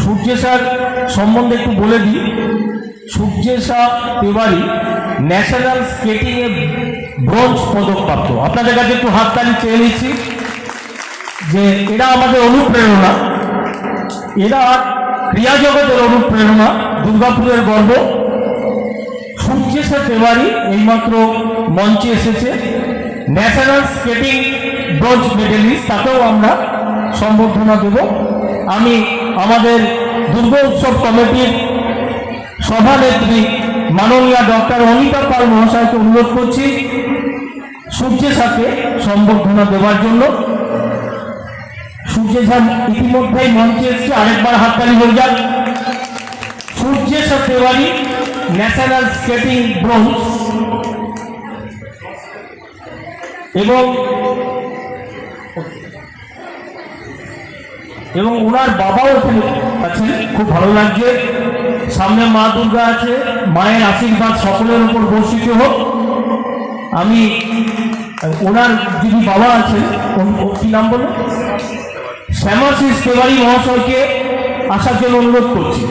সূর্যেশার সম্বন্ধে একটু বলে দিই। সূর্যেশা তিওয়ারি ন্যাশনাল স্কেটিংয়ে ব্রোঞ্জ পদকপ্রাপ্ত। আপনাদের কাছে একটু হাততালি চেয়ে নিচ্ছি যে এরা আমাদের অনুপ্রেরণা, এরা ক্রীড়া জগতের অনুপ্রেরণা, দুর্গাপুরের গর্ব। সূর্যেশা তিওয়ারি এইমাত্র মঞ্চে এসেছে, ন্যাশনাল স্কেটিং ব্রোঞ্জ মেডেলিস্ট, তাকেও আমরা সম্বর্ধনা দেব। আমি আমাদের দুর্গা উৎসব কমিটির সভানেত্রী মাননীয়া ডক্টর অনিতা পাল মহাশয়কে অনুরোধ করছি সূর্যেশাকে সম্বর্ধনা দেওয়ার জন্য। সূর্যেশা ইতিমধ্যেই মঞ্চে এসেছে, আরেকবার হাততালি হয়ে যাক। সূর্যেশা তিওয়ারি ন্যাশনাল স্কেটিং ব্রোঞ্জ। এবং ওনার বাবাও এখানে আছেন, খুব ভালো লাগছে। সামনে মা দুর্গা আছে, মায়ের আশীর্বাদ সকলের উপর বর্ষিত হোক। আমি ওনার যিনি বাবা আছেন, কি নাম বলে, শ্যামাশিস তিওয়ারি মহাশয়কে আসার জন্য অনুরোধ করছি।